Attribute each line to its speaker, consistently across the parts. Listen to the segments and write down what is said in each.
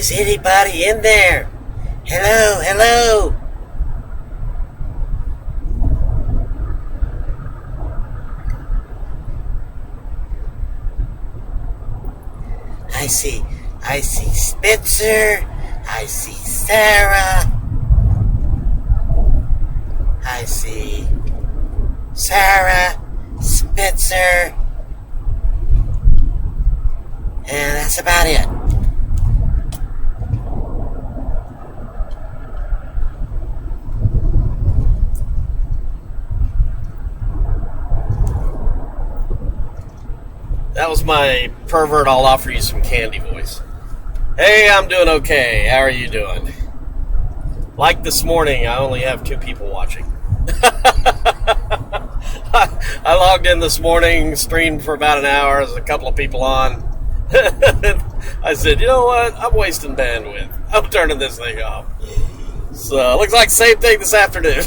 Speaker 1: Is anybody in there? Hello, hello. I see Spitzer. I see Sarah. I see Sarah, Spitzer, and that's about it. That was my pervert, I'll offer you some candy voice. Hey, I'm doing okay. How are you doing? Like this morning, I only have 2 people watching. I logged in this morning, streamed for about an hour. There's a couple of people on. I said, you know what? I'm wasting bandwidth. I'm turning this thing off. So, looks like the same thing this afternoon.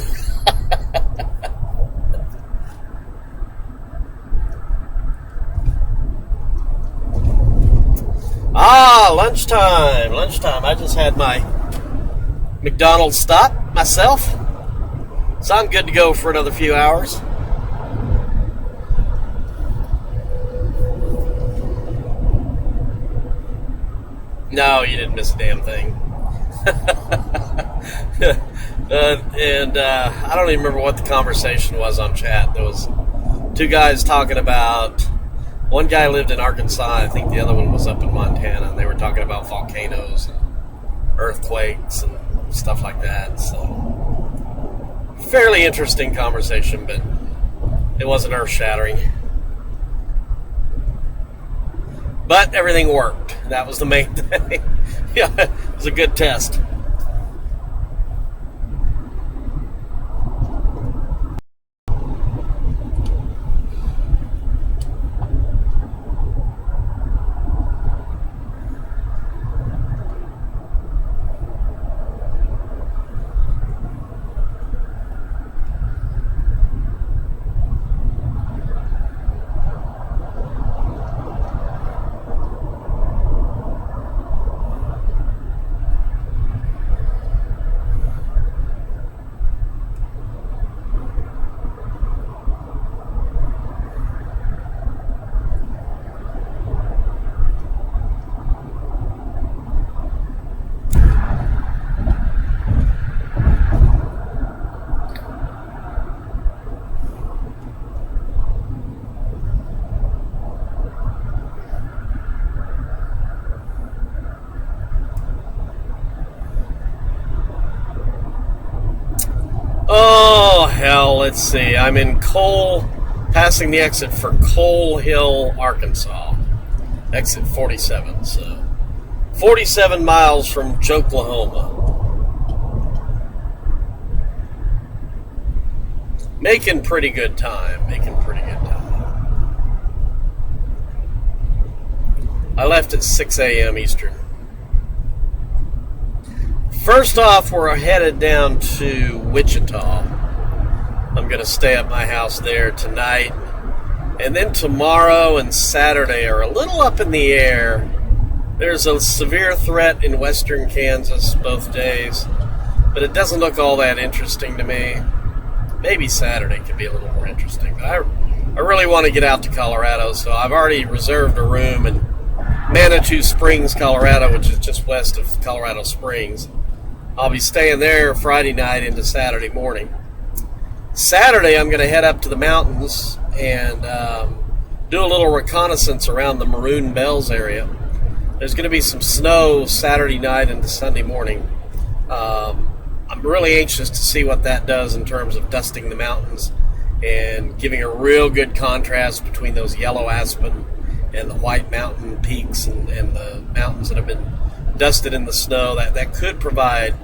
Speaker 1: Lunchtime. I just had my McDonald's stop myself. So I'm good to go for another few hours. No, you didn't miss a damn thing. I don't even remember what the conversation was on chat. There was 2 guys talking about, one guy lived in Arkansas, I think the other one was up in Montana, and they were talking about volcanoes and earthquakes and stuff like that. So, fairly interesting conversation, but it wasn't earth-shattering. But everything worked. That was the main thing. Yeah, it was a good test. Oh, hell, let's see. I'm in passing the exit for Coal Hill, Arkansas. Exit 47, so 47 miles from Joklahoma. Making pretty good time. I left at 6 a.m. Eastern. First off, we're headed down to Wichita. I'm going to stay at my house there tonight. And then tomorrow and Saturday are a little up in the air. There's a severe threat in western Kansas both days, but it doesn't look all that interesting to me. Maybe Saturday could be a little more interesting. But I really want to get out to Colorado, so I've already reserved a room in Manitou Springs, Colorado, which is just west of Colorado Springs. I'll be staying there Friday night into Saturday morning. Saturday, I'm going to head up to the mountains and do a little reconnaissance around the Maroon Bells area. There's going to be some snow Saturday night into Sunday morning. I'm really anxious to see what that does in terms of dusting the mountains and giving a real good contrast between those yellow aspen and the white mountain peaks and the mountains that have been dusted in the snow. That could provide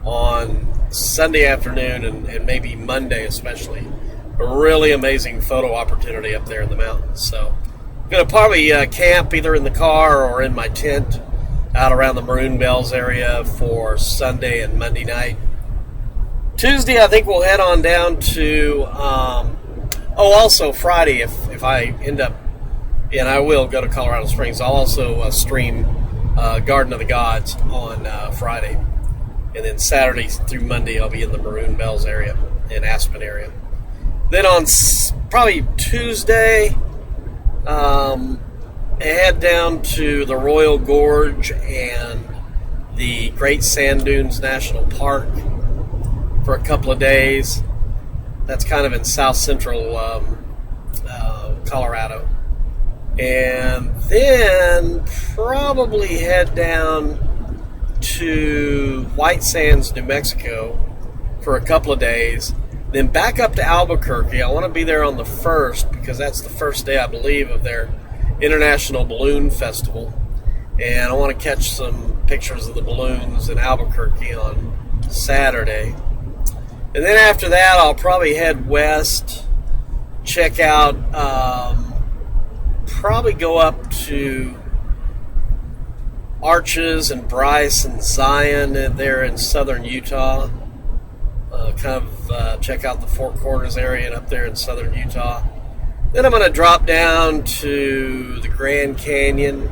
Speaker 1: on Sunday afternoon and maybe Monday especially a really amazing photo opportunity up there in the mountains. So I'm going to probably camp either in the car or in my tent out around the Maroon Bells area for Sunday and Monday night. Tuesday, I think we'll head on down to also Friday if I end up, and I will go to Colorado Springs, I'll also stream Garden of the Gods on Friday. And then Saturday through Monday, I'll be in the Maroon Bells area, in Aspen area. Then on probably Tuesday, I head down to the Royal Gorge and the Great Sand Dunes National Park for a couple of days. That's kind of in south central Colorado. And then probably head down to White Sands, New Mexico for a couple of days. Then back up to Albuquerque. I want to be there on the 1st because that's the first day, I believe, of their International Balloon Festival. And I want to catch some pictures of the balloons in Albuquerque on Saturday. And then after that, I'll probably head west, check out, probably go up to Arches and Bryce and Zion there in southern Utah. Check out the Four Corners area and up there in southern Utah. Then I'm going to drop down to the Grand Canyon,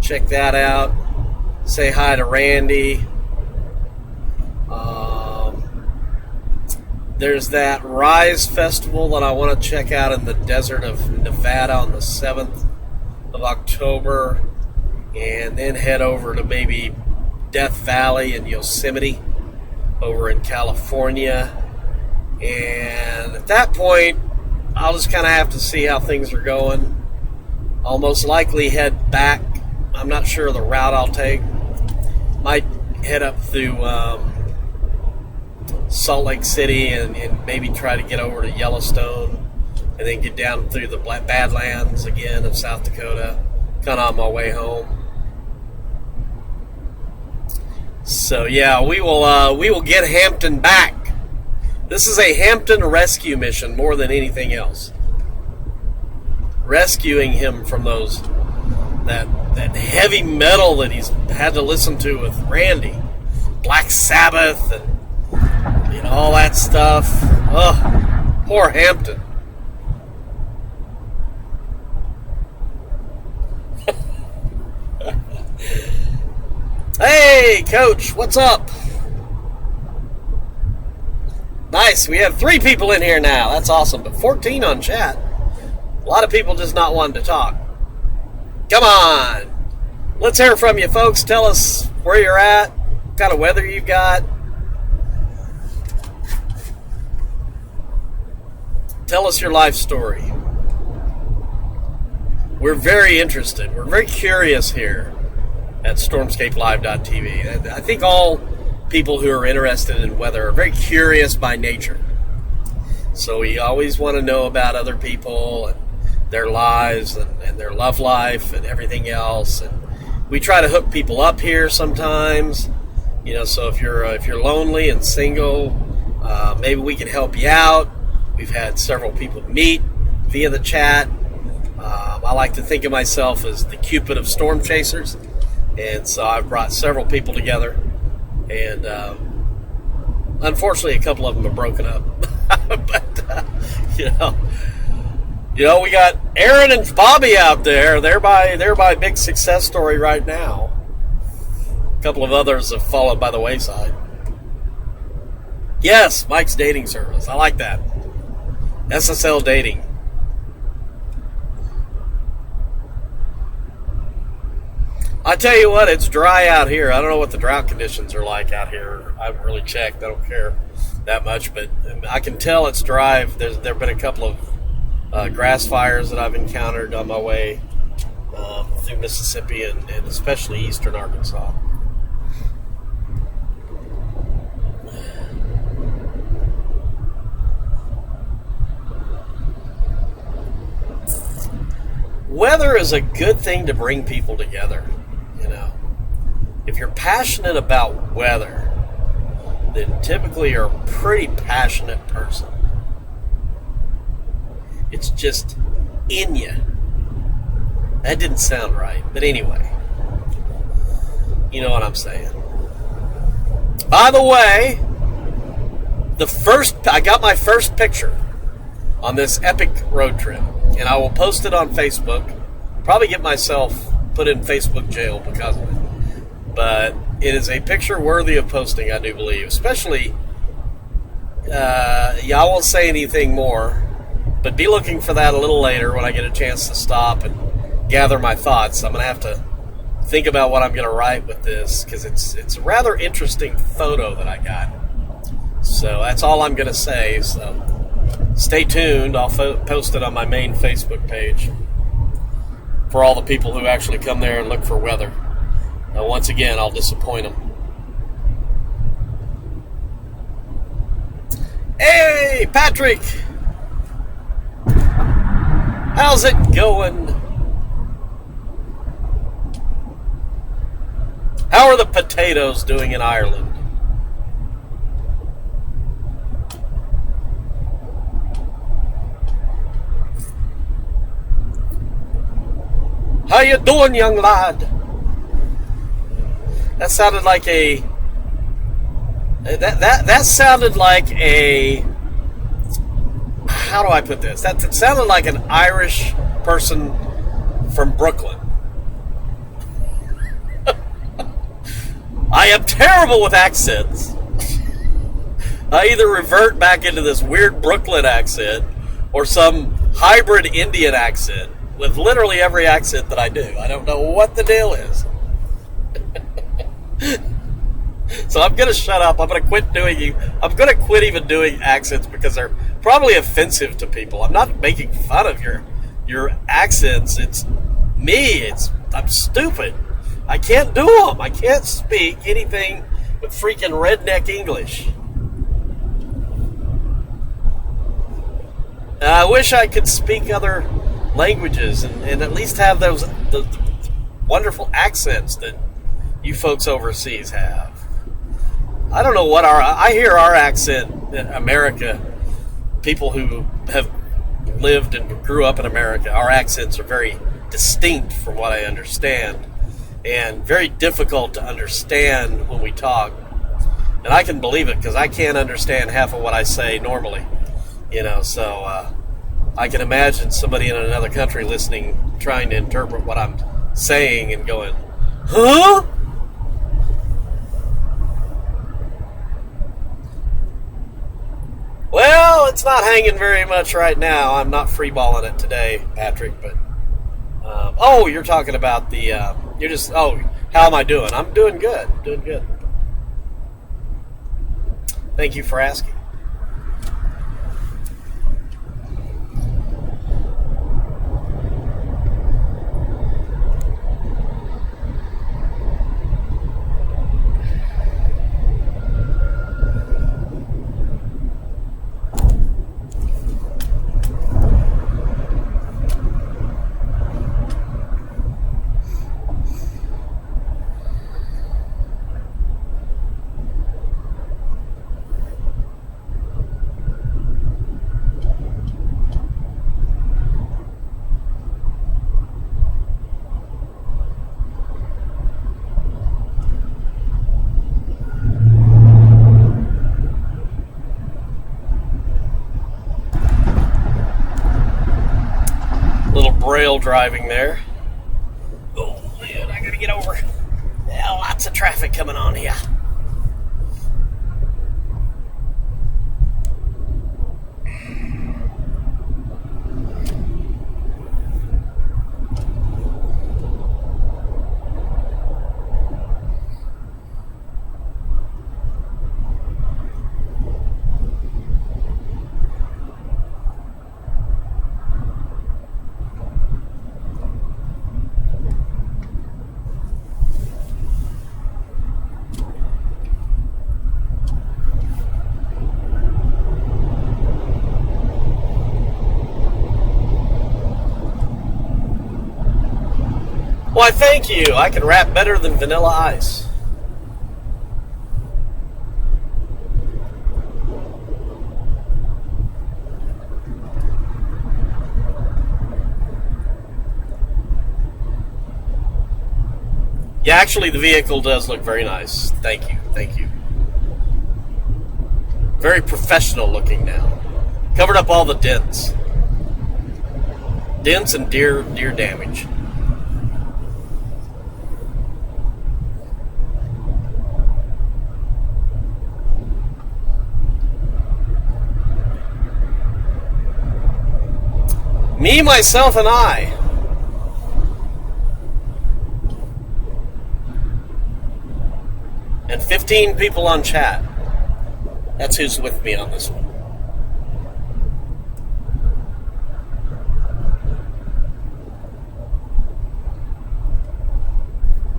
Speaker 1: check that out, say hi to Randy. There's that Rise Festival that I want to check out in the desert of Nevada on the 7th of October, and then head over to maybe Death Valley and Yosemite over in California. And at that point, I'll just kind of have to see how things are going. I'll most likely head back. I'm not sure of the route I'll take. Might head up through Salt Lake City and maybe try to get over to Yellowstone and then get down through the Badlands again of South Dakota, kind of on my way home. So yeah, we will get Hampton back. This is a Hampton rescue mission more than anything else. Rescuing him from that heavy metal that he's had to listen to with Randy, Black Sabbath, and all that stuff. Oh, poor Hampton. Hey, Coach, what's up? Nice, we have 3 people in here now. That's awesome, but 14 on chat. A lot of people just not wanting to talk. Come on. Let's hear from you, folks. Tell us where you're at, what kind of weather you've got. Tell us your life story. We're very interested. We're very curious here at StormscapeLive.tv. I think all people who are interested in weather are very curious by nature. So we always want to know about other people and their lives and their love life and everything else. And we try to hook people up here sometimes. So if you're lonely and single, maybe we can help you out. We've had several people meet via the chat. I like to think of myself as the Cupid of storm chasers. And so I've brought several people together. And unfortunately, a couple of them are broken up. But, we got Aaron and Bobby out there. They're my big success story right now. A couple of others have fallen by the wayside. Yes, Mike's dating service. I like that. SSL dating. I tell you what, it's dry out here. I don't know what the drought conditions are like out here. I haven't really checked. I don't care that much, but I can tell it's dry. There have been a couple of grass fires that I've encountered on my way through Mississippi and especially eastern Arkansas. Weather is a good thing to bring people together, If you're passionate about weather, then typically you're a pretty passionate person. It's just in you. That didn't sound right, but anyway. You know what I'm saying. By the way, I got my first picture on this epic road trip, and I will post it on Facebook. Probably get myself put in Facebook jail because of it. But it is a picture worthy of posting, I do believe. Especially, I won't say anything more, but be looking for that a little later when I get a chance to stop and gather my thoughts. I'm going to have to think about what I'm going to write with this, because it's a rather interesting photo that I got. So that's all I'm going to say. So stay tuned. I'll post it on my main Facebook page for all the people who actually come there and look for weather. Once again, I'll disappoint them. Hey, Patrick! How's it going? How are the potatoes doing in Ireland? How you doing, young lad? That sounded like a... That sounded like a... How do I put this? That sounded like an Irish person from Brooklyn. I am terrible with accents. I either revert back into this weird Brooklyn accent or some hybrid Indian accent with literally every accent that I do. I don't know what the deal is. So I'm going to shut up. I'm going to quit even doing accents because they're probably offensive to people. I'm not making fun of your accents. It's me. I'm stupid. I can't do them. I can't speak anything but freaking redneck English. I wish I could speak other languages and at least have the wonderful accents that you folks overseas have. I don't know what I hear our accent in America, people who have lived and grew up in America, our accents are very distinct from what I understand and very difficult to understand when we talk. And I can believe it because I can't understand half of what I say normally, so I can imagine somebody in another country listening, trying to interpret what I'm saying and going, huh? Well, it's not hanging very much right now. I'm not freeballing it today, Patrick, but you're talking about the how am I doing? I'm doing good. Doing good. Thank you for asking. Braille driving there. Oh man, I gotta get over. Yeah, lots of traffic coming on here. Why, thank you. I can rap better than Vanilla Ice. Yeah, actually, the vehicle does look very nice. Thank you. Thank you. Very professional looking now. Covered up all the dents. Dents and deer damage. Me, myself, and I. And 15 people on chat. That's who's with me on this one.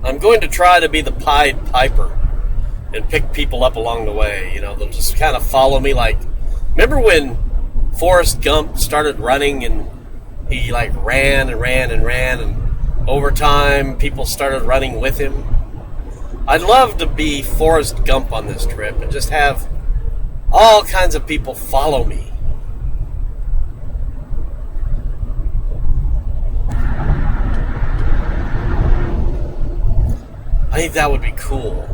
Speaker 1: I'm going to try to be the Pied Piper and pick people up along the way. You know, they'll just kind of follow me. Like, remember when Forrest Gump started running and he like ran and ran and ran, and over time people started running with him? I'd love to be Forrest Gump on this trip and just have all kinds of people follow me. I think that would be cool.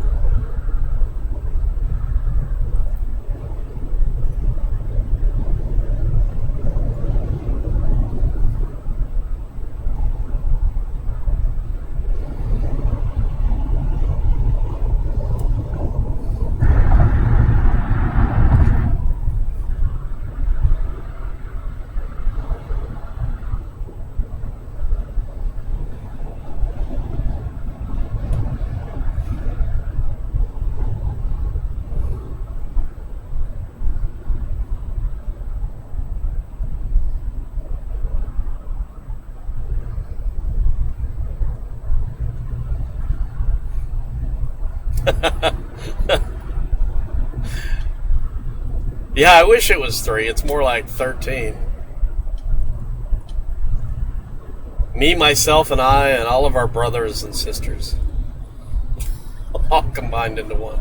Speaker 1: Yeah, I wish it was 3. It's more like 13. Me, myself, and I, and all of our brothers and sisters. All combined into one.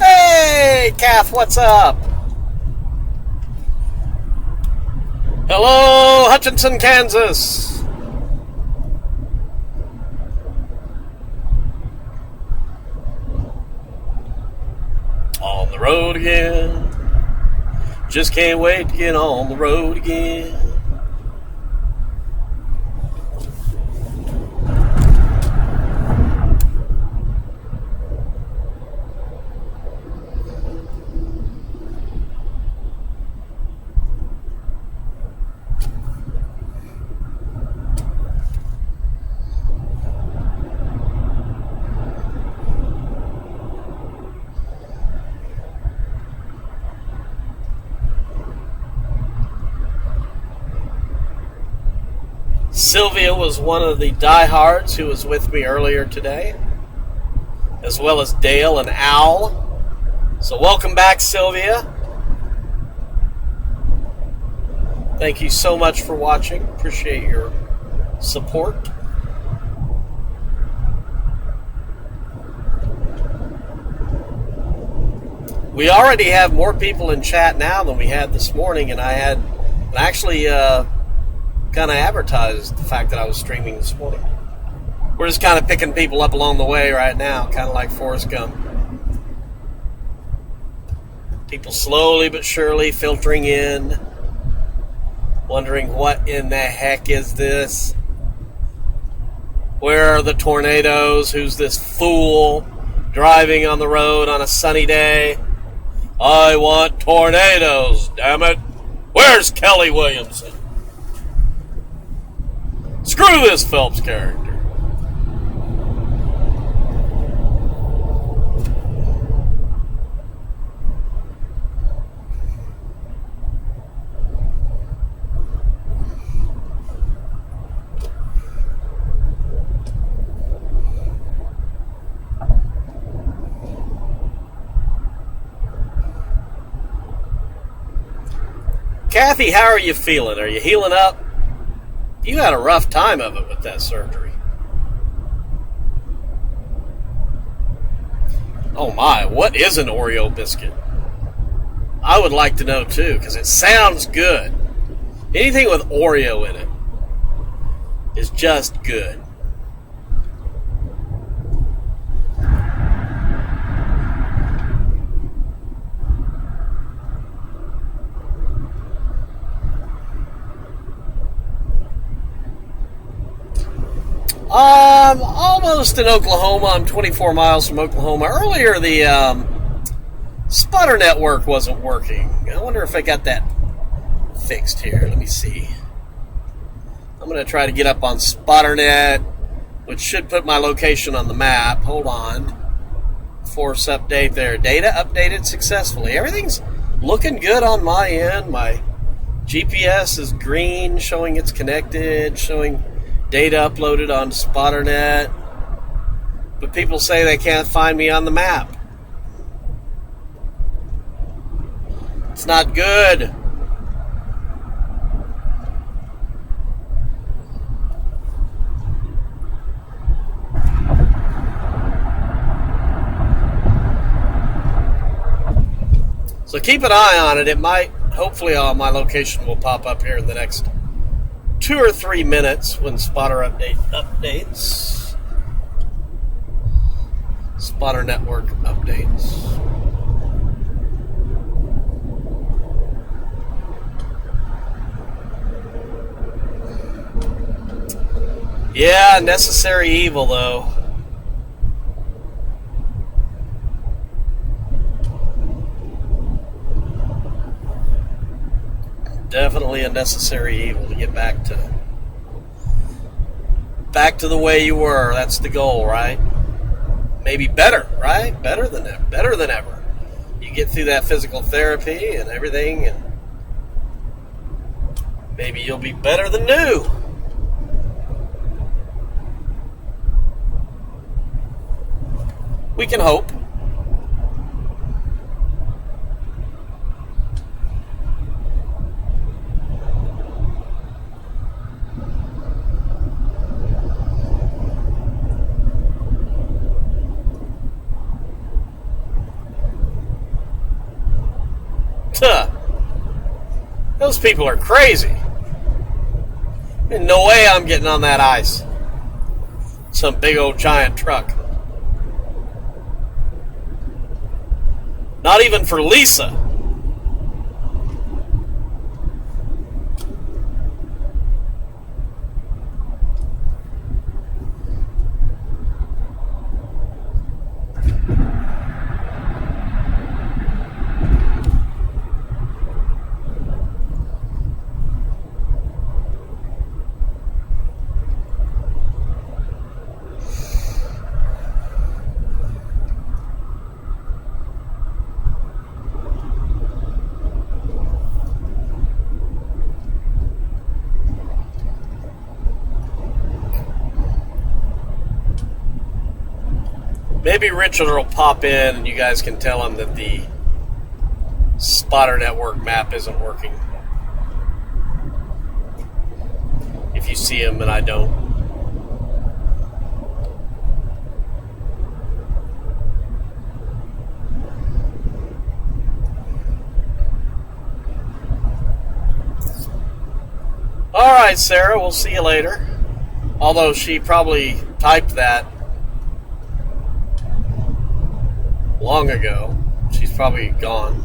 Speaker 1: Hey, Kath, what's up? Hello, Hutchinson, Kansas. On the road again. Just can't wait to get on the road again. Sylvia was one of the diehards who was with me earlier today, as well as Dale and Al. So welcome back, Sylvia. Thank you so much for watching. Appreciate your support. We already have more people in chat now than we had this morning, and I had actually kind of advertised the fact that I was streaming this morning. We're just kind of picking people up along the way right now, kind of like Forrest Gump. People slowly but surely filtering in, wondering what in the heck is this? Where are the tornadoes? Who's this fool driving on the road on a sunny day? I want tornadoes, damn it. Where's Kelly Williamson? Screw this Phelps character. Kathy, how are you feeling? Are you healing up? You had a rough time of it with that surgery. Oh my, what is an Oreo biscuit? I would like to know too, because it sounds good. Anything with Oreo in it is just good. Almost in Oklahoma. I'm 24 miles from Oklahoma. Earlier, the Spotter network wasn't working. I wonder if I got that fixed here. Let me see. I'm going to try to get up on SpotterNet, which should put my location on the map. Hold on. Force update there. Data updated successfully. Everything's looking good on my end. My GPS is green, showing it's connected, showing data uploaded on SpotterNet. But people say they can't find me on the map. It's not good. So keep an eye on it. It might, hopefully my location will pop up here in the next 2 or 3 minutes when Spotter update updates. Spotter network updates. Yeah, necessary evil though. Definitely a necessary evil to get back to the way you were. That's the goal, right? Maybe better, right? Better than ever. You get through that physical therapy and everything, and maybe you'll be better than new. We can hope. Those people are crazy. There's no way I'm getting on that ice. Some big old giant truck. Not even for Lisa. Maybe Richard will pop in and you guys can tell him that the Spotter network map isn't working. If you see him and I don't. All right, Sarah, we'll see you later. Although she probably typed that long ago. She's probably gone.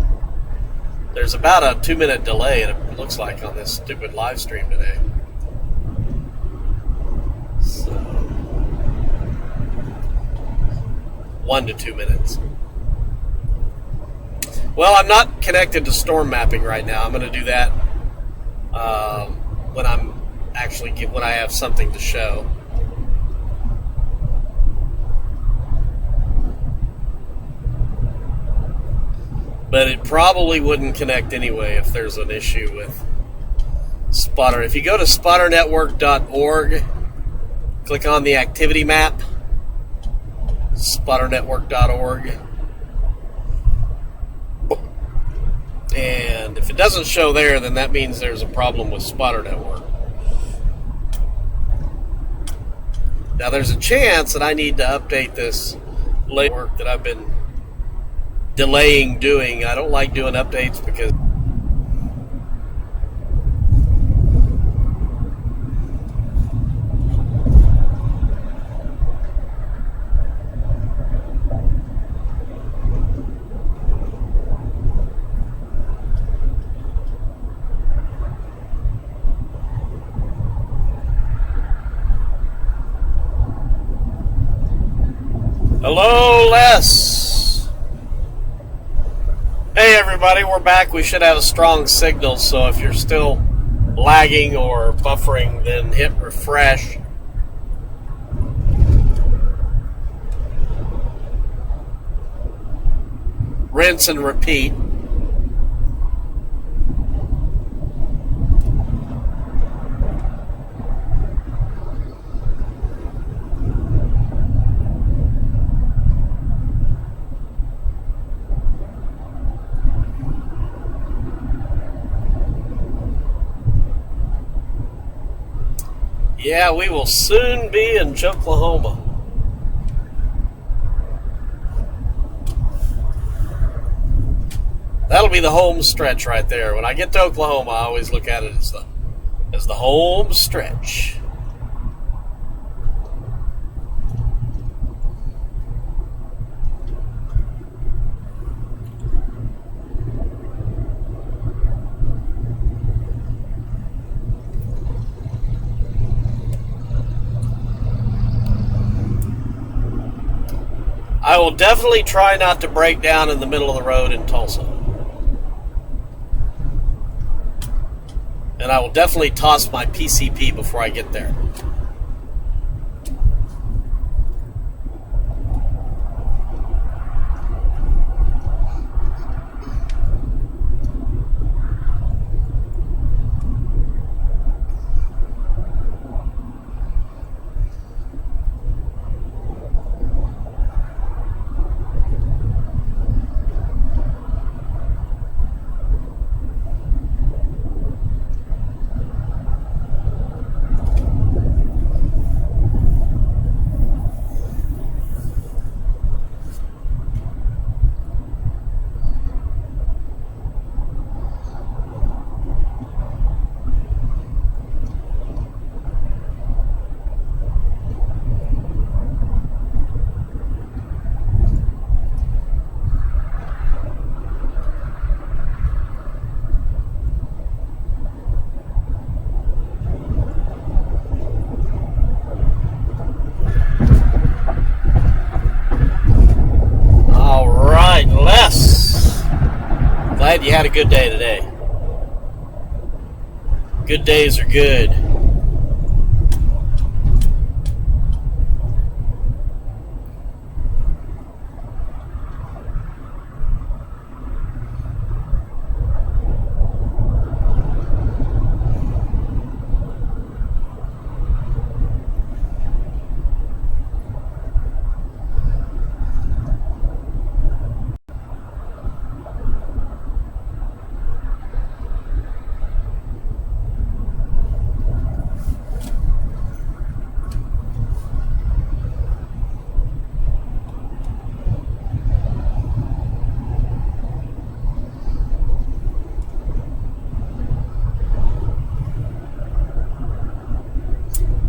Speaker 1: There's about a 2-minute delay, it looks like, on this stupid live stream today. So, 1 to 2 minutes. Well, I'm not connected to storm mapping right now. I'm going to do that when I have something to show. But it probably wouldn't connect anyway if there's an issue with Spotter. If you go to spotternetwork.org, click on the activity map, spotternetwork.org, And if it doesn't show there, then that means there's a problem with Spotter Network. Now, there's a chance that I need to update this late work that I've been delaying doing. I don't like doing updates because hello, Les. Hey, everybody, we're back. We should have a strong signal, so if you're still lagging or buffering, then hit refresh. Rinse and repeat. Yeah, we will soon be in Oklahoma. That'll be the home stretch right there. When I get to Oklahoma, I always look at it as the home stretch. I will definitely try not to break down in the middle of the road in Tulsa. And I will definitely toss my PCP before I get there. Glad you had a good day today. Good days are good.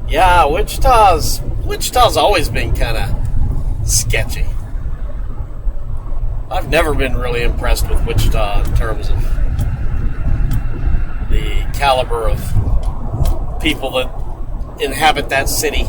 Speaker 1: Yeah, Wichita's always been kind of sketchy. I've never been really impressed with Wichita in terms of the caliber of people that inhabit that city.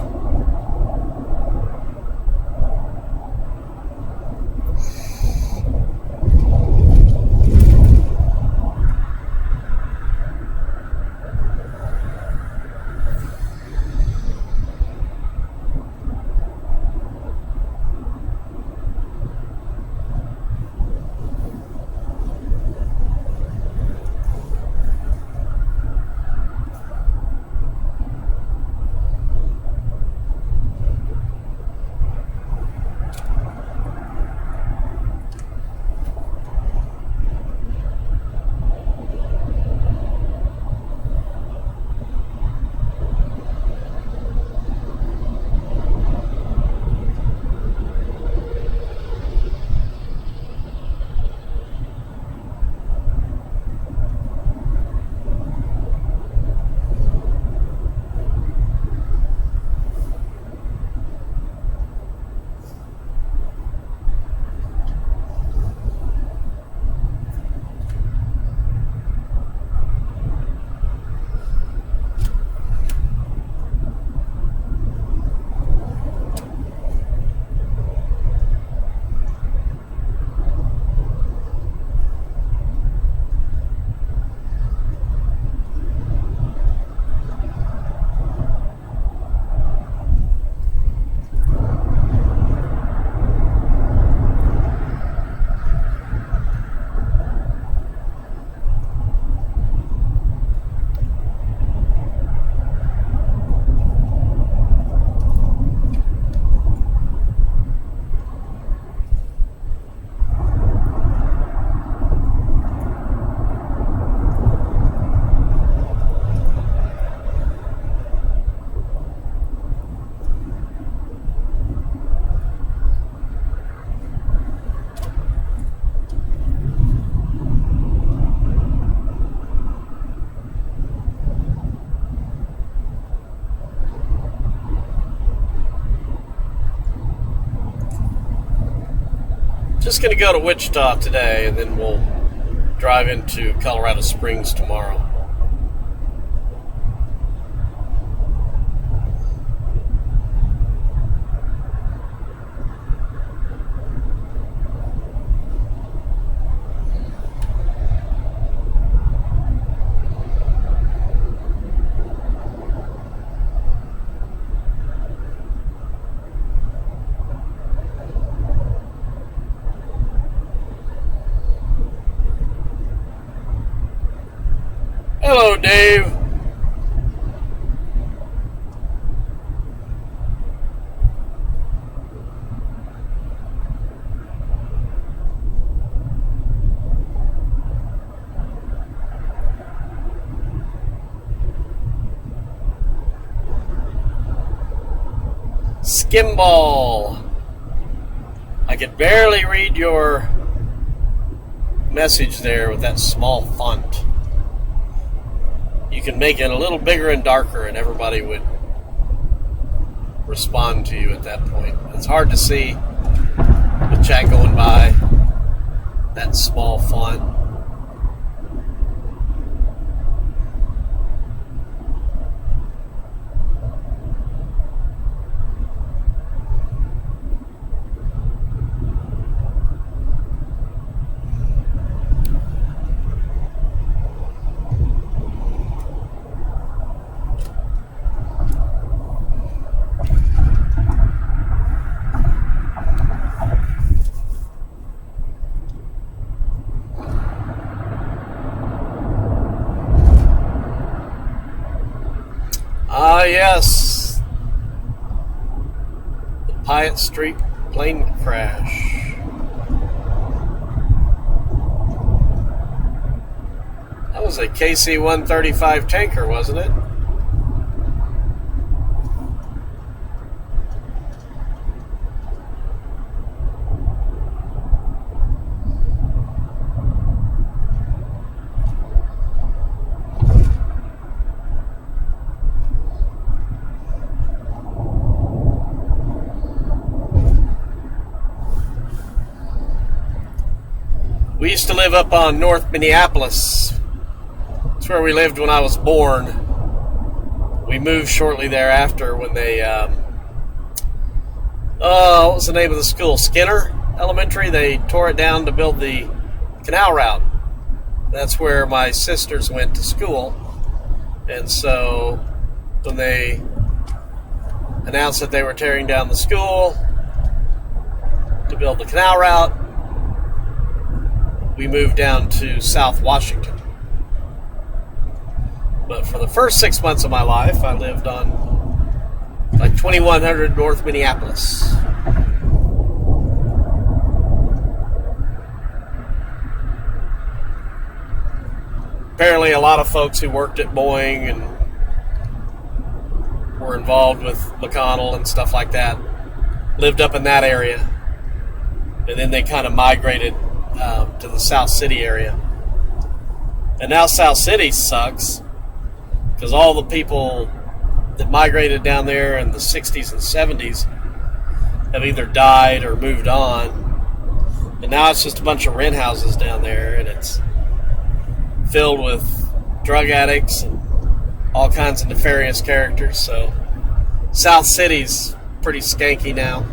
Speaker 1: just going to go to Wichita today, and then we'll drive into Colorado Springs tomorrow. Hello, Dave. Skimball. I could barely read your message there with that small font. You can make it a little bigger and darker, and everybody would respond to you at that point. It's hard to see the chat going by, that small font. Yes, the Piatt Street plane crash. That was a KC-135 tanker, wasn't it? We used to live up on North Minneapolis. That's where we lived when I was born. We moved shortly thereafter when they, what was the name of the school? Skinner Elementary. They tore it down to build the canal route. That's where my sisters went to school. And so when they announced that they were tearing down the school to build the canal route, we moved down to South Washington. But for the first 6 months of my life, I lived on like 2100 North Minneapolis. Apparently a lot of folks who worked at Boeing and were involved with McConnell and stuff like that lived up in that area. And then they kind of migrated to the South City area. And now South City sucks because all the people that migrated down there in the 60s and 70s have either died or moved on. And now it's just a bunch of rent houses down there, and it's filled with drug addicts and all kinds of nefarious characters. So South City's pretty skanky now.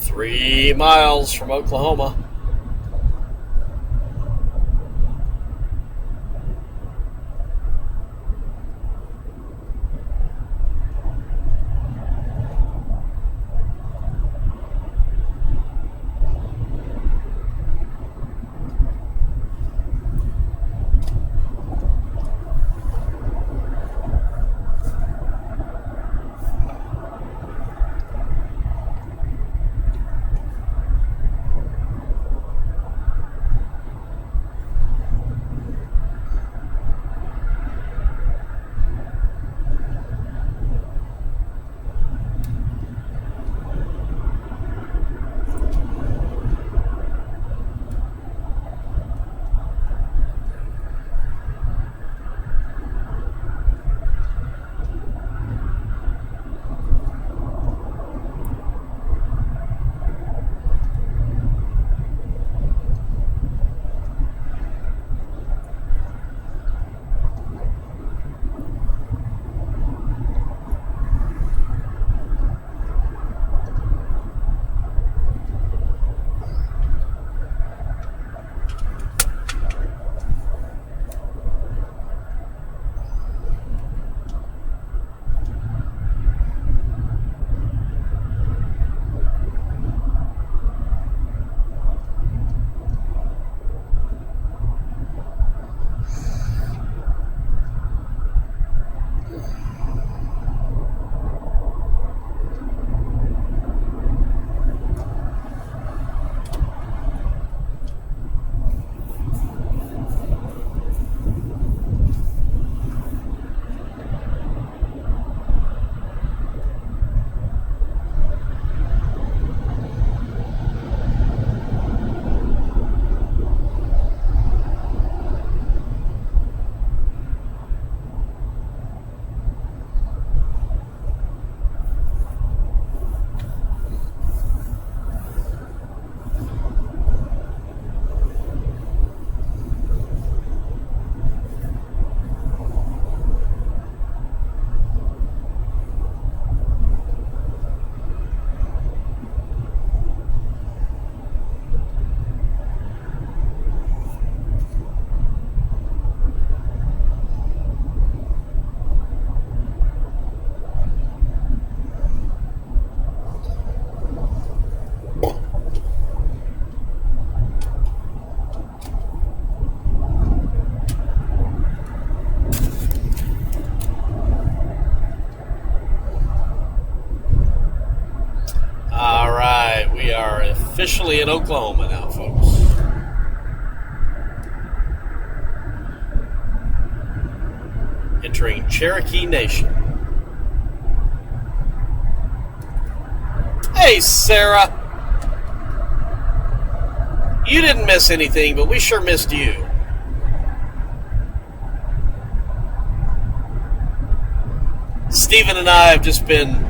Speaker 1: Three miles from Oklahoma. officially in Oklahoma now, folks. Entering Cherokee Nation. Hey, Sarah. You didn't miss anything, but we sure missed you. Stephen and I have just been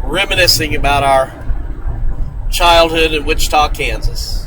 Speaker 1: reminiscing about our childhood in Wichita, Kansas.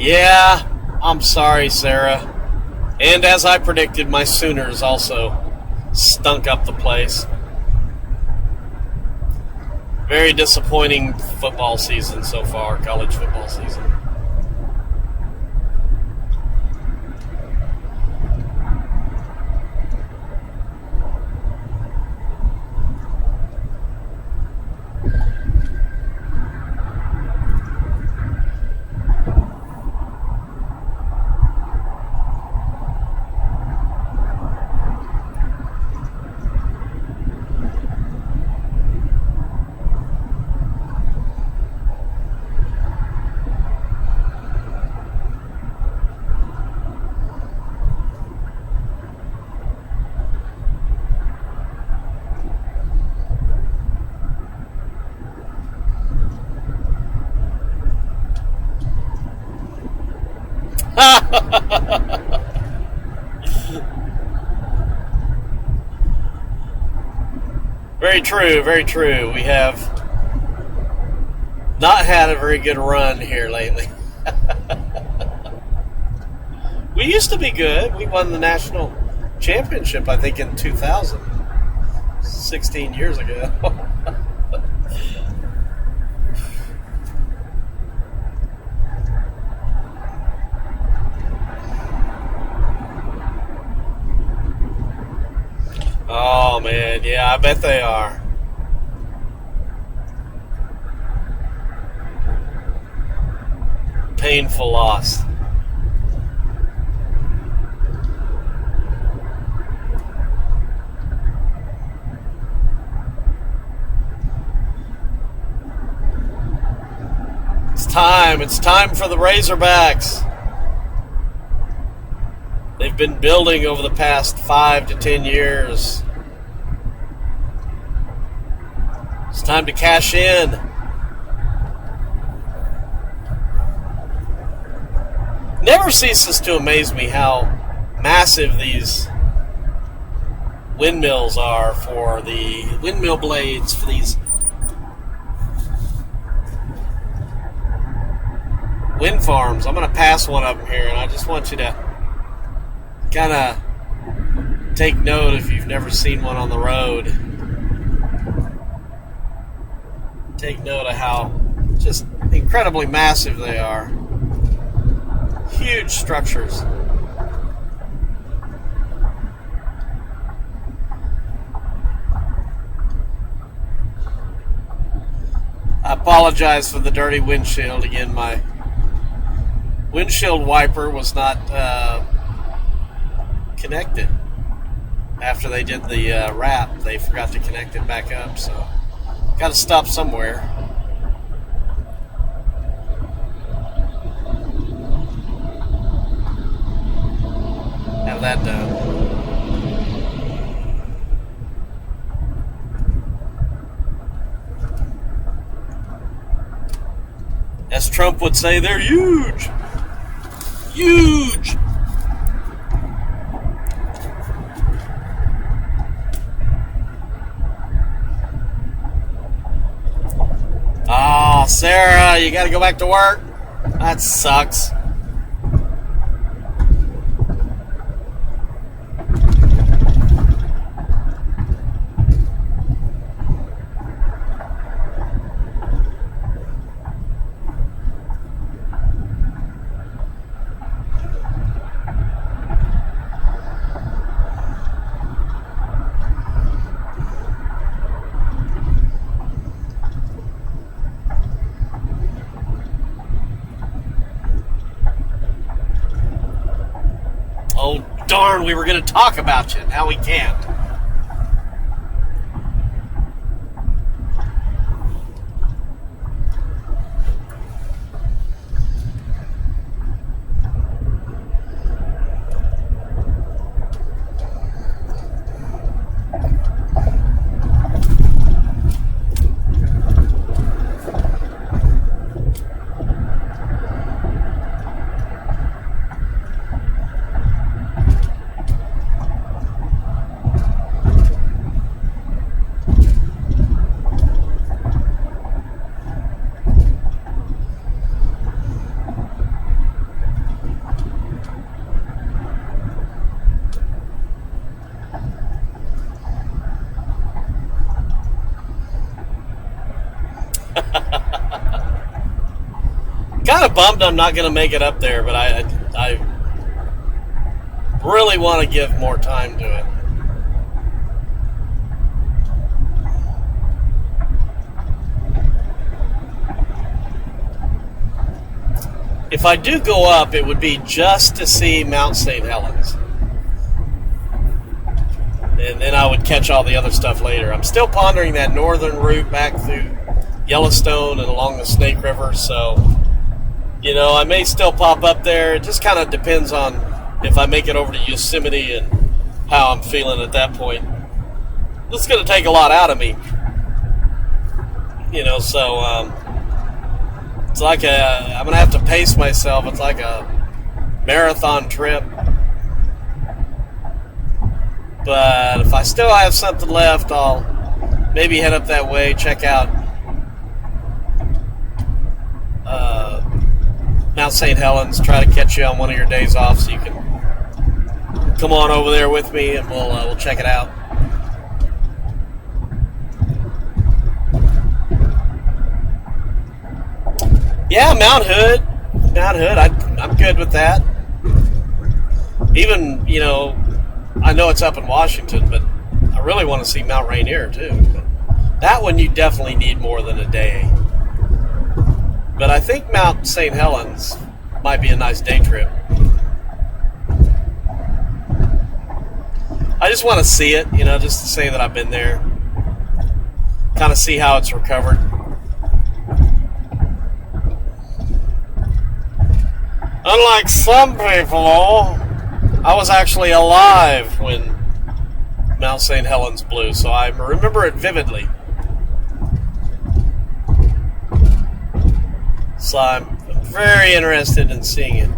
Speaker 1: Yeah, I'm sorry, Sarah. And as I predicted, my Sooners also stunk up the place. Very disappointing football season so far, college football season. Very true, very true. We have not had a very good run here lately. We used to be good. We won the national championship, I think, in 2000, 16 years ago. Oh, man, yeah, I bet they are. Painful loss. It's time for the Razorbacks. They've been building over the past 5 to 10 years. It's time to cash in. Never ceases to amaze me how massive these windmills are for the windmill blades for these wind farms. I'm going to pass one of them here, and I just want you to kind of take note if you've never seen one on the road. take note of how just incredibly massive they are. Huge structures. I apologize for the dirty windshield. Again, my windshield wiper was not connected. After they did the wrap, they forgot to connect it back up, so got to stop somewhere. Have that done. As Trump would say, they're huge. Huge. Oh, Sarah, you got to go back to work? That sucks. Oh, darn, we were going to talk about you. Now we can't. Kind of bummed I'm not going to make it up there, but I really want to give more time to it. If I do go up, it would be just to see Mount St. Helens. And then I would catch all the other stuff later. I'm still pondering that northern route back through Yellowstone and along the Snake River, so, you know, I may still pop up there. It just kind of depends on if I make it over to Yosemite and how I'm feeling at that point. This is going to take a lot out of me. You know, so it's like I'm going to have to pace myself. It's like a marathon trip. But if I still have something left, I'll maybe head up that way, check out Mount St. Helens, try to catch you on one of your days off so you can come on over there with me and we'll check it out. Yeah, Mount Hood. I'm good with that. Even, you know, I know it's up in Washington, but I really want to see Mount Rainier too. That one you definitely need more than a day. But I think Mount St. Helens might be a nice day trip. I just want to see it, you know, just to say that I've been there. Kind of see how it's recovered. Unlike some people, I was actually alive when Mount St. Helens blew, so I remember it vividly. So I'm very interested in seeing it.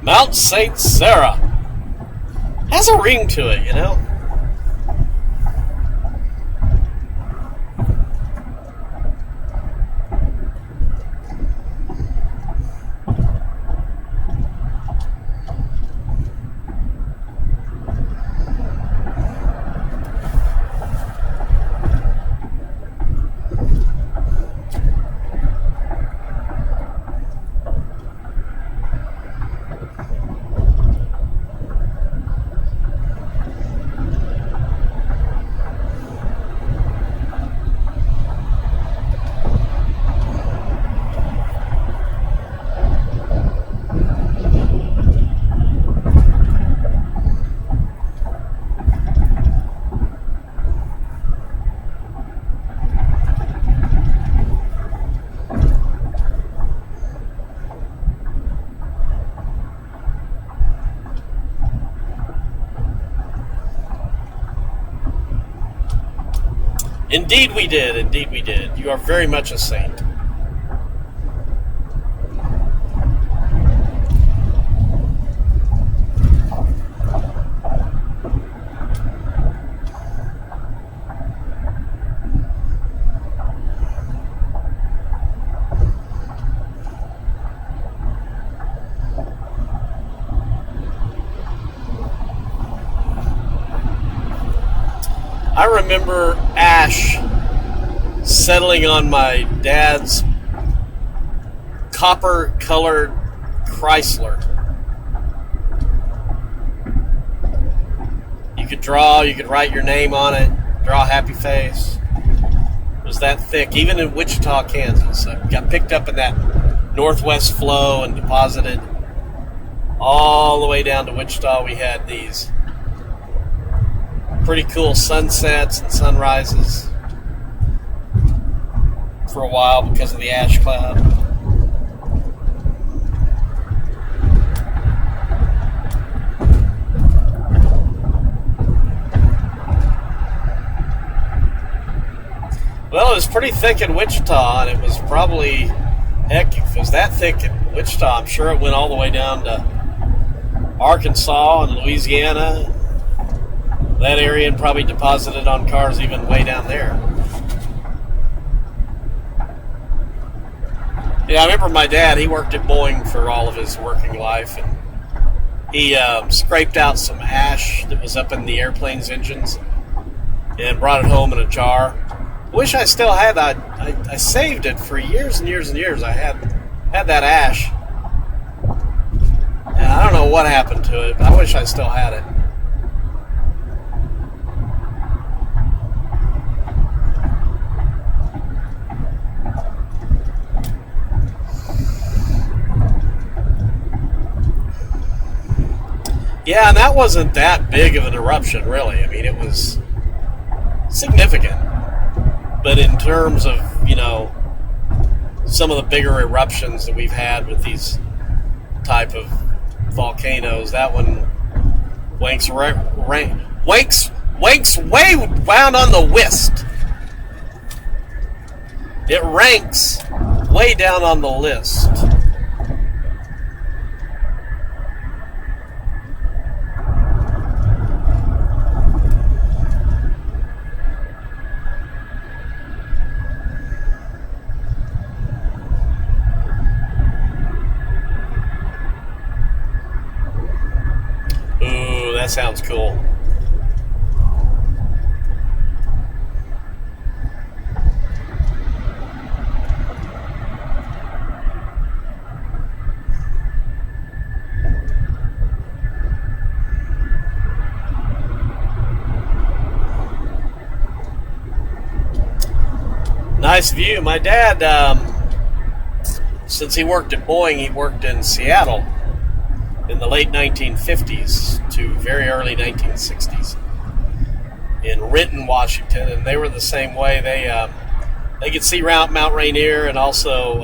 Speaker 1: Mount St. Sarah. Has a ring to it, you know? Indeed we did. Indeed we did. You are very much a saint. I remember ash settling on my dad's copper-colored Chrysler. You could draw, you could write your name on it, draw a happy face. It was that thick, even in Wichita, Kansas. I got picked up in that northwest flow and deposited all the way down to Wichita. We had these pretty cool sunsets and sunrises for a while because of the ash cloud. Well, it was pretty thick in Wichita, and it was probably, heck, if it was that thick in Wichita, I'm sure it went all the way down to Arkansas and Louisiana, that area, and probably deposited on cars even way down there. Yeah, I remember my dad, he worked at Boeing for all of his working life, and he scraped out some ash that was up in the airplane's engines and brought it home in a jar. I wish I still had that. I saved it for years and years and years. I had that ash. And I don't know what happened to it, but I wish I still had it. Yeah, and that wasn't that big of an eruption, really. I mean, it was significant. But in terms of, you know, some of the bigger eruptions that we've had with these type of volcanoes, that one wanks way down on the list. It ranks way down on the list. That sounds cool. Nice view. My dad, since he worked at Boeing, he worked in Seattle in the late 1950s to very early 1960s in Renton, Washington, and they were the same way. They could see Mount Rainier, and also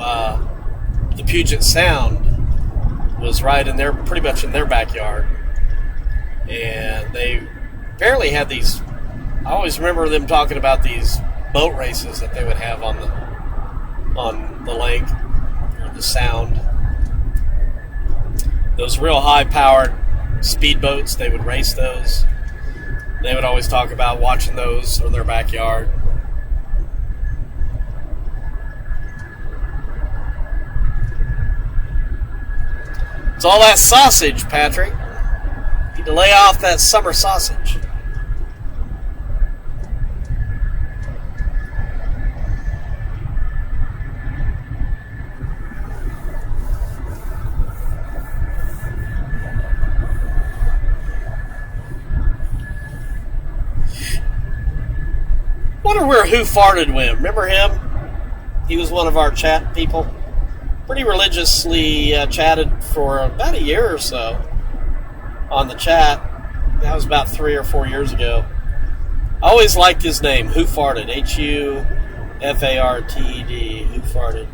Speaker 1: the Puget Sound was right in their, pretty much in their backyard. And they apparently had these, I always remember them talking about these boat races that they would have on the lake or the sound. those real high-powered speedboats. They would race those. They would always talk about watching those in their backyard. It's all that sausage, Patrick. You need to lay off that summer sausage. Wonder where Who Farted went. Remember him? He was one of our chat people. Pretty religiously chatted for about a year or so on the chat. That was about 3 or 4 years ago. I always liked his name, Who Farted. Hufarted. Who Farted.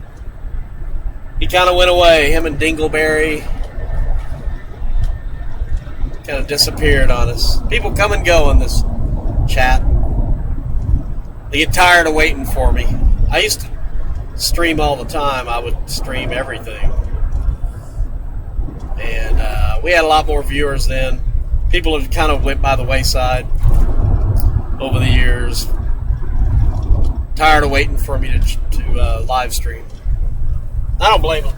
Speaker 1: He kind of went away. Him and Dingleberry kind of disappeared on us. People come and go in this chat. They get tired of waiting for me. I used to stream all the time. I would stream everything. And we had a lot more viewers then. People have kind of went by the wayside over the years. Tired of waiting for me to live stream. I don't blame them.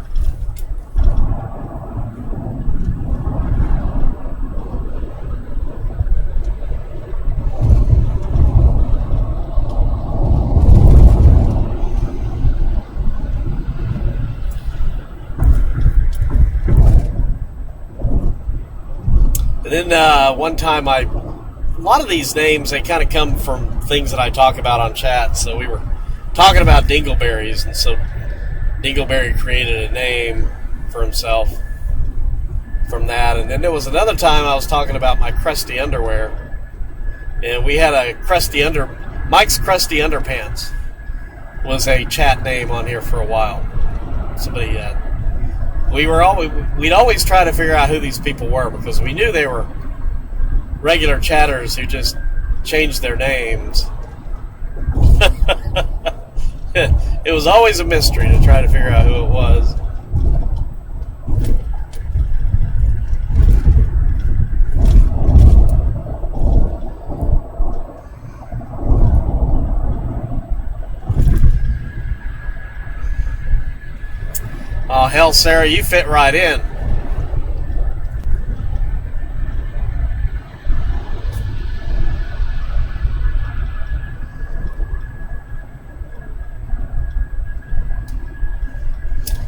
Speaker 1: And then one time a lot of these names, they kind of come from things that I talk about on chat. So we were talking about dingleberries, and so Dingleberry created a name for himself from that. And then there was another time I was talking about my crusty underwear, and we had a Mike's Crusty Underpants was a chat name on here for a while. Somebody we'd always try to figure out who these people were, because we knew they were regular chatters who just changed their names. It was always a mystery to try to figure out who it was. Oh, hell, Sarah, you fit right in.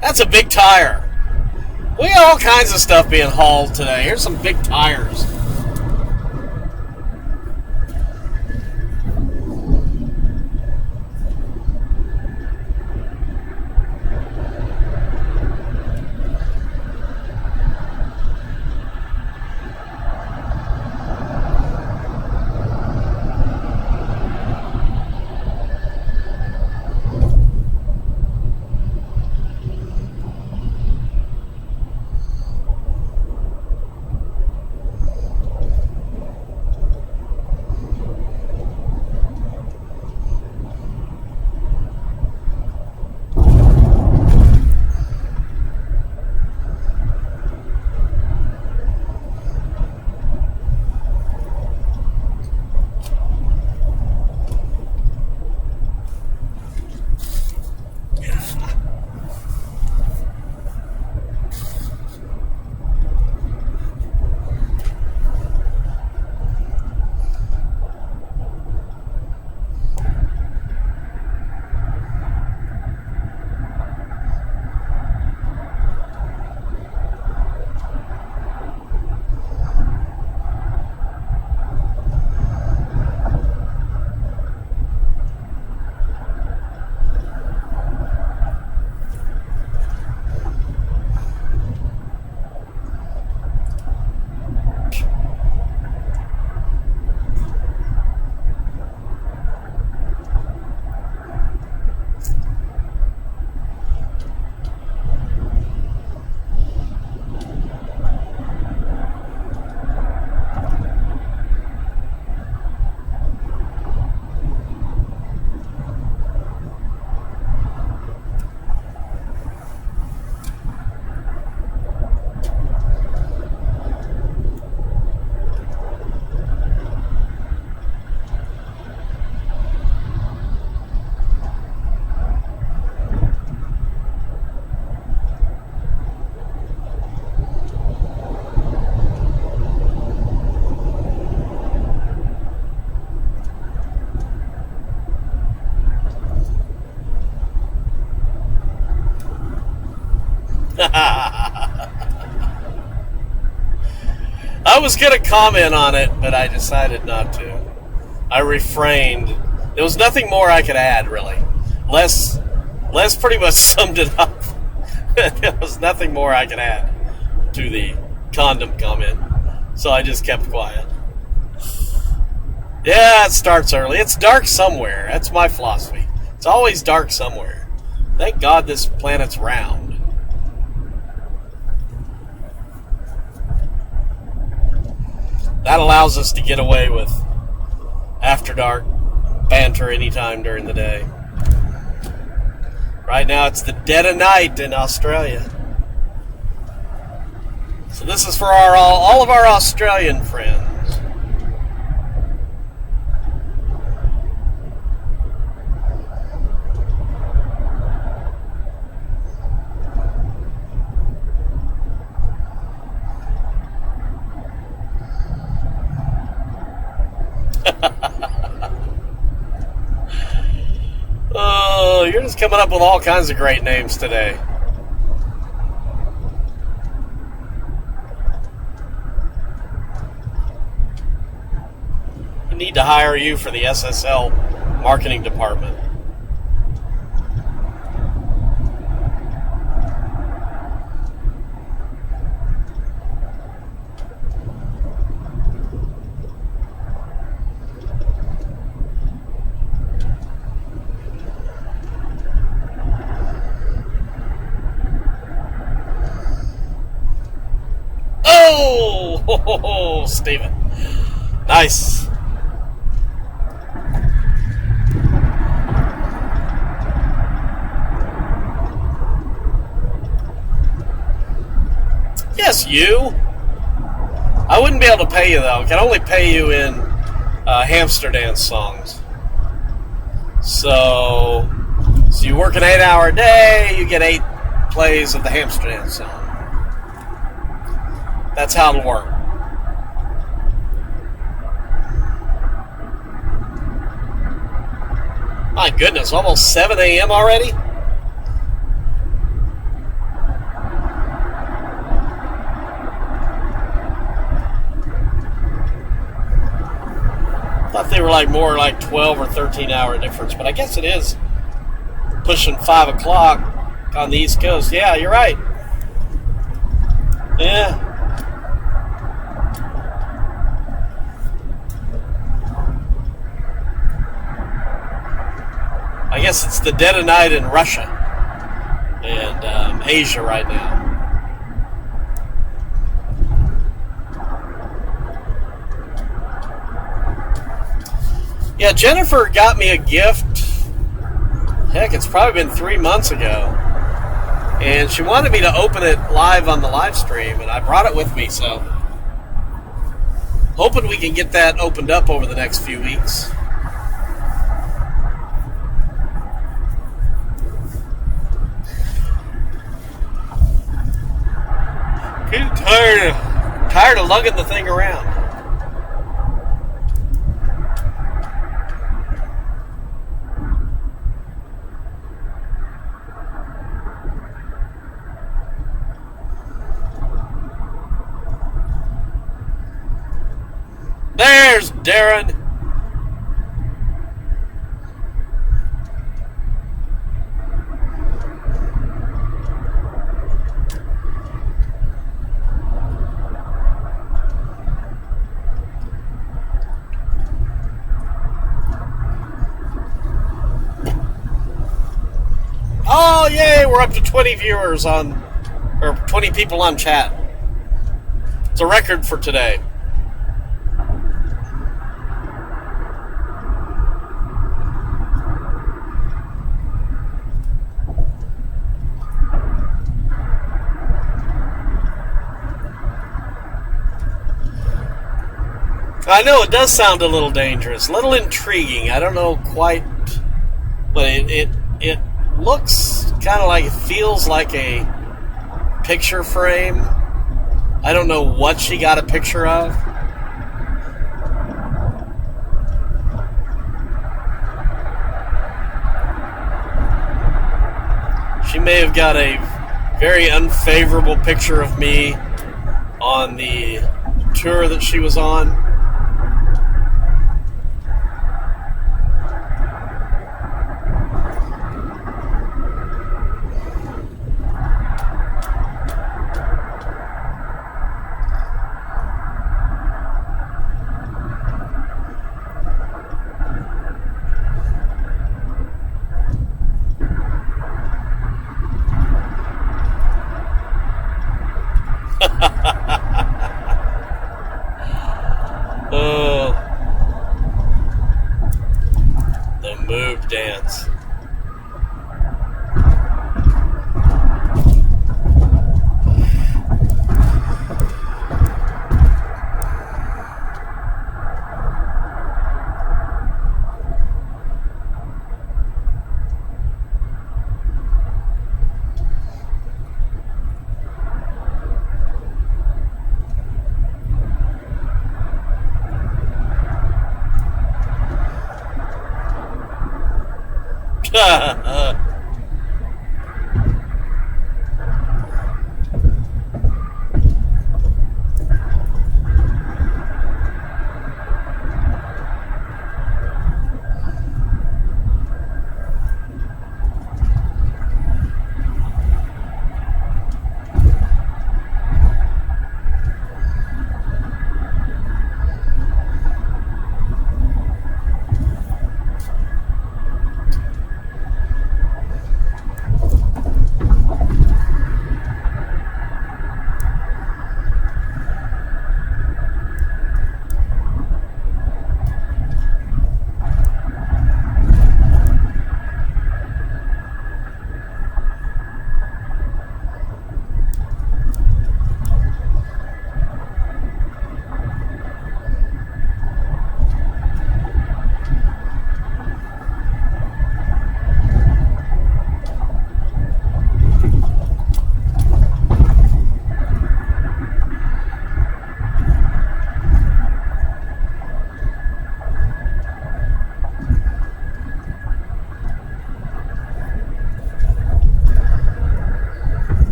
Speaker 1: That's a big tire. We got all kinds of stuff being hauled today. Here's some big tires. I was going to comment on it, but I decided not to. I refrained. There was nothing more I could add, really. Les pretty much summed it up. There was nothing more I could add to the condom comment. So I just kept quiet. Yeah, it starts early. It's dark somewhere. That's my philosophy. It's always dark somewhere. Thank God this planet's round. That allows us to get away with after dark banter anytime during the day. Right now it's the dead of night in Australia. So this is for all of our Australian friends. Oh, you're just coming up with all kinds of great names today. We need to hire you for the SSL marketing department. Oh, Steven. Nice. Yes, you. I wouldn't be able to pay you, though. I can only pay you in hamster dance songs. So you work an 8-hour day, you get 8 plays of the hamster dance song. That's how it'll work. My goodness, almost 7 a.m. already? I thought they were more like 12 or 13 hour difference, but I guess it is pushing 5 o'clock on the East Coast. Yeah, you're right. Yeah. I guess it's the dead of night in Russia and Asia right now. Yeah, Jennifer got me a gift. Heck, it's probably been 3 months ago. And she wanted me to open it live on the live stream, and I brought it with me, so hoping we can get that opened up over the next few weeks. Getting tired of lugging the thing around. There's Darren. Oh, yay, we're up to 20 viewers or 20 people on chat. It's a record for today. I know it does sound a little dangerous, a little intriguing. I don't know quite, but it looks kind of like, it feels like a picture frame. I don't know what she got a picture of. She may have got a very unfavorable picture of me on the tour that she was on. Oh, the move dance.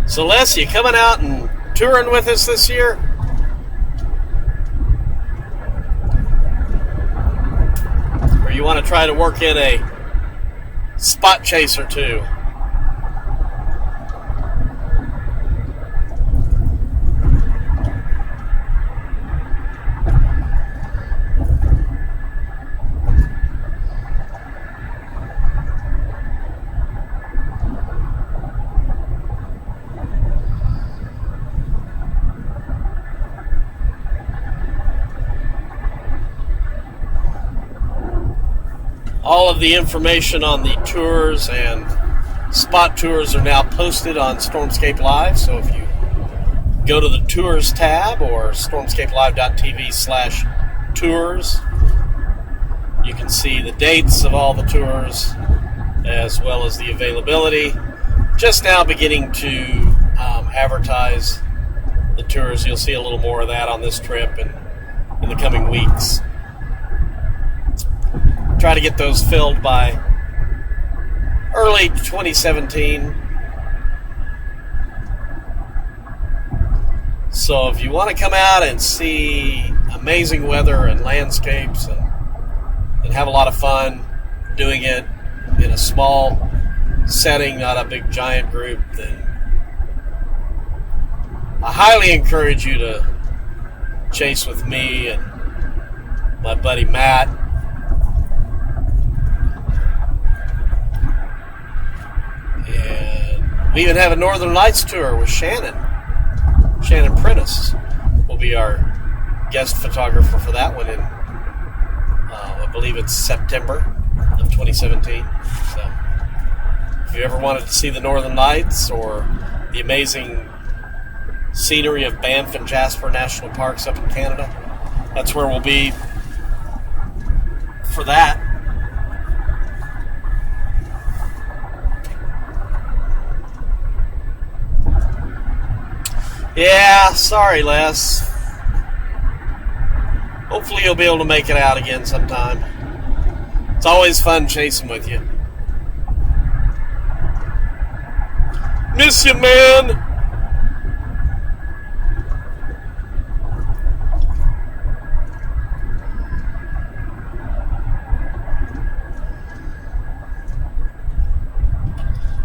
Speaker 1: So, Les, you coming out and touring with us this year? Or you want to try to work in a spot chase or two? All of the information on the tours and spot tours are now posted on Stormscape Live. So if you go to the tours tab or stormscapelive.tv/tours, you can see the dates of all the tours as well as the availability. Just now beginning to advertise the tours. You'll see a little more of that on this trip and in the coming weeks. Try to get those filled by early 2017. So if you want to come out and see amazing weather and landscapes and have a lot of fun doing it in a small setting, not a big giant group, then I highly encourage you to chase with me and my buddy Matt. And we even have a Northern Lights tour with Shannon. Shannon Prentice will be our guest photographer for that one in I believe it's September of 2017. So if you ever wanted to see the Northern Lights or the amazing scenery of Banff and Jasper National Parks up in Canada, that's where we'll be for that. Yeah, sorry, Les. Hopefully you'll be able to make it out again sometime. It's always fun chasing with you. Miss you, man.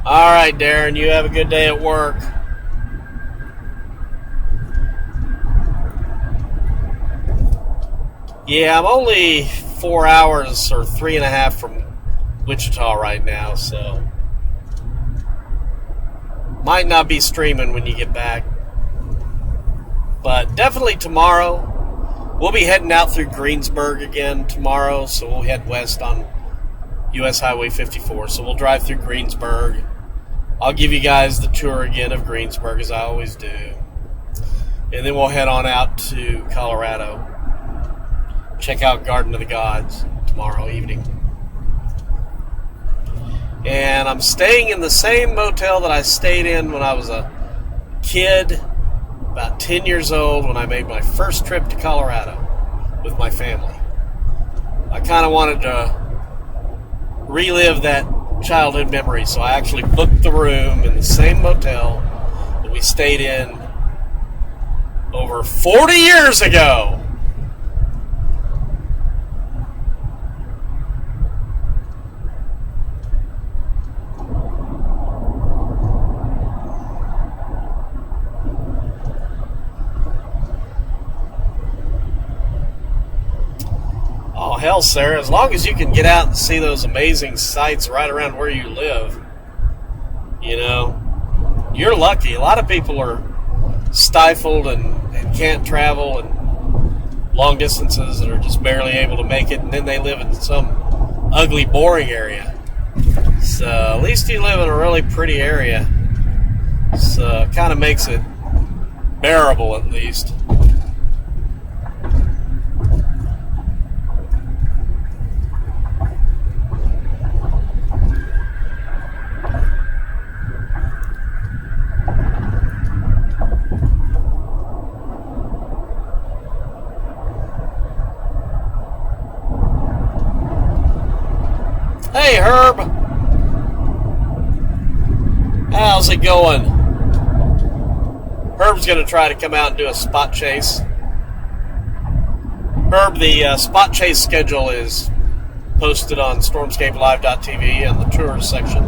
Speaker 1: All right, Darren, you have a good day at work. Yeah, I'm only 4 hours or 3.5 from Wichita right now, so might not be streaming when you get back. But definitely tomorrow. We'll be heading out through Greensburg again tomorrow, so we'll head west on U.S. Highway 54. So we'll drive through Greensburg. I'll give you guys the tour again of Greensburg, as I always do. And then we'll head on out to Colorado. Check out Garden of the Gods tomorrow evening. And I'm staying in the same motel that I stayed in when I was a kid, about 10 years old, when I made my first trip to Colorado with my family. I kind of wanted to relive that childhood memory, so I actually booked the room in the same motel that we stayed in over 40 years ago. Oh, hell, Sarah, as long as you can get out and see those amazing sights right around where you live, you know, you're lucky. A lot of people are stifled and can't travel and long distances and are just barely able to make it, and then they live in some ugly, boring area. So at least you live in a really pretty area. So it kind of makes it bearable, at least. Hey, Herb. How's it going? Herb's going to try to come out and do a spot chase. Herb, the spot chase schedule is posted on StormscapeLive.tv in the tours section.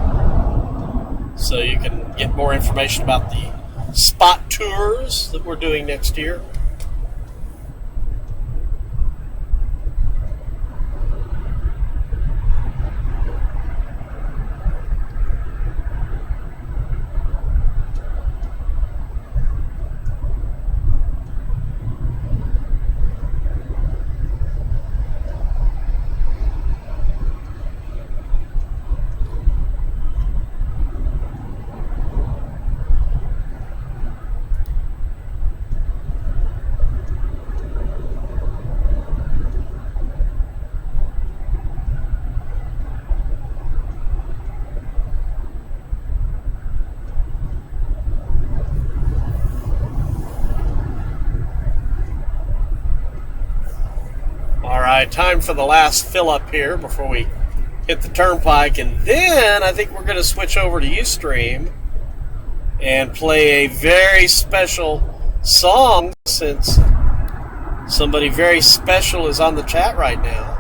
Speaker 1: So you can get more information about the spot tours that we're doing next year. Time for the last fill up here before we hit the turnpike, and then I think we're going to switch over to Ustream and play a very special song, since somebody very special is on the chat right now.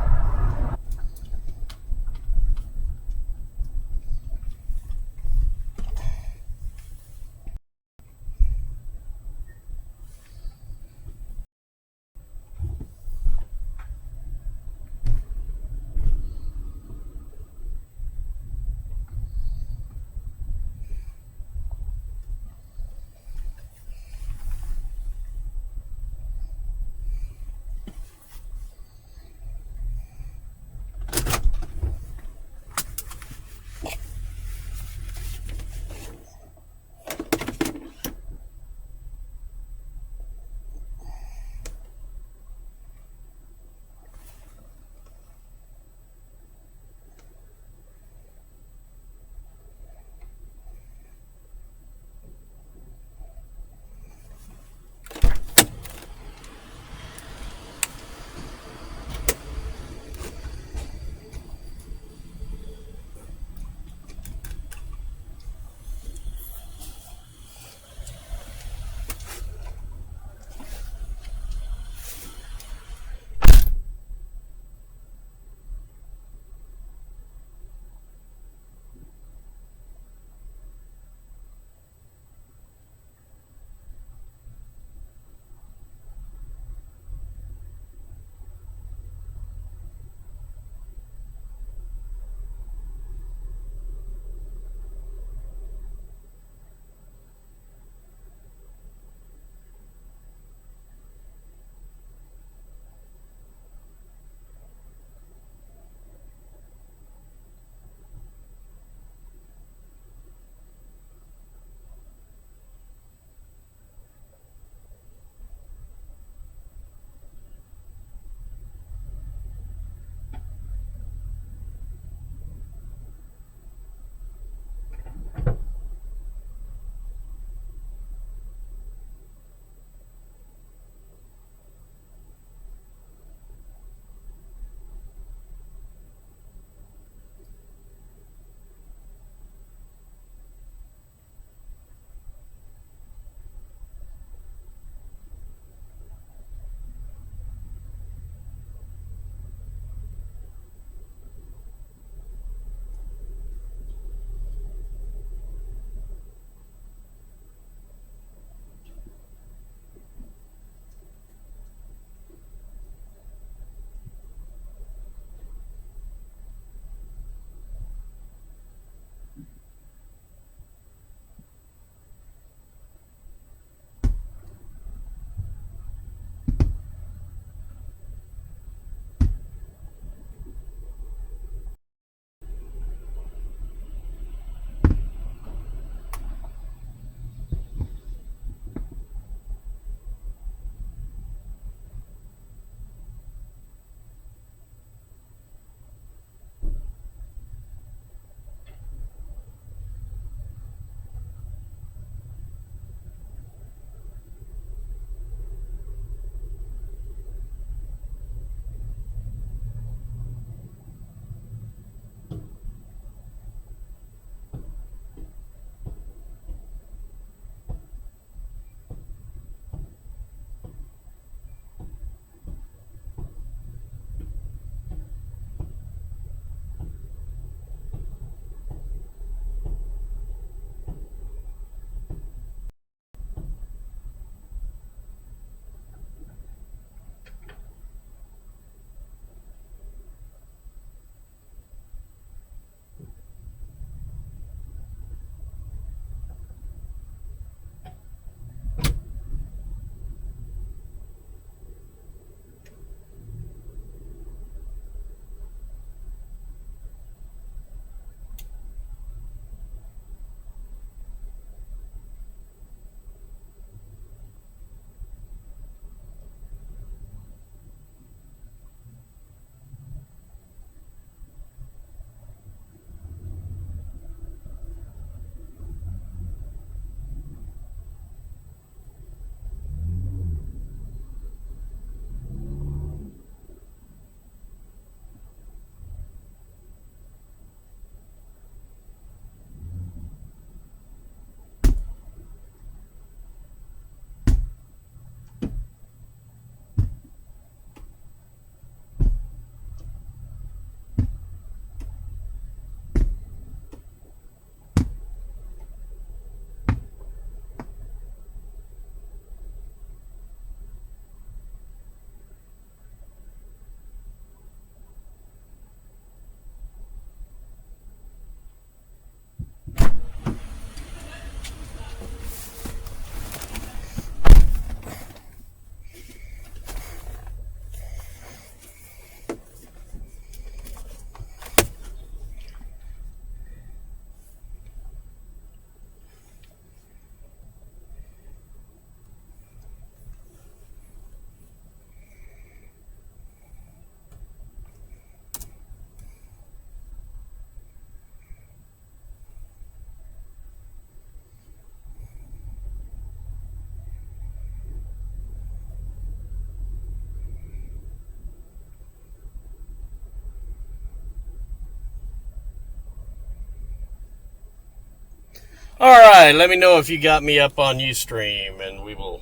Speaker 1: Alright, let me know if you got me up on Ustream, and we will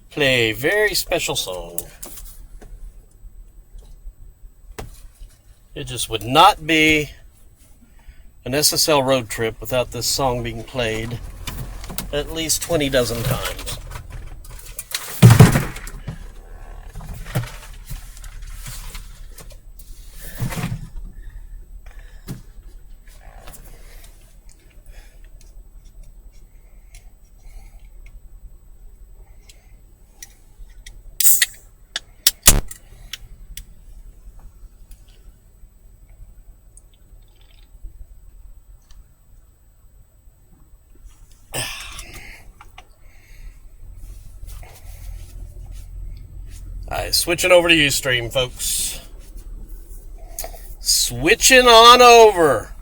Speaker 1: play a very special song. It just would not be an SSL road trip without this song being played at least 20 dozen times. Alright, switching over to Ustream, folks. Switching on over.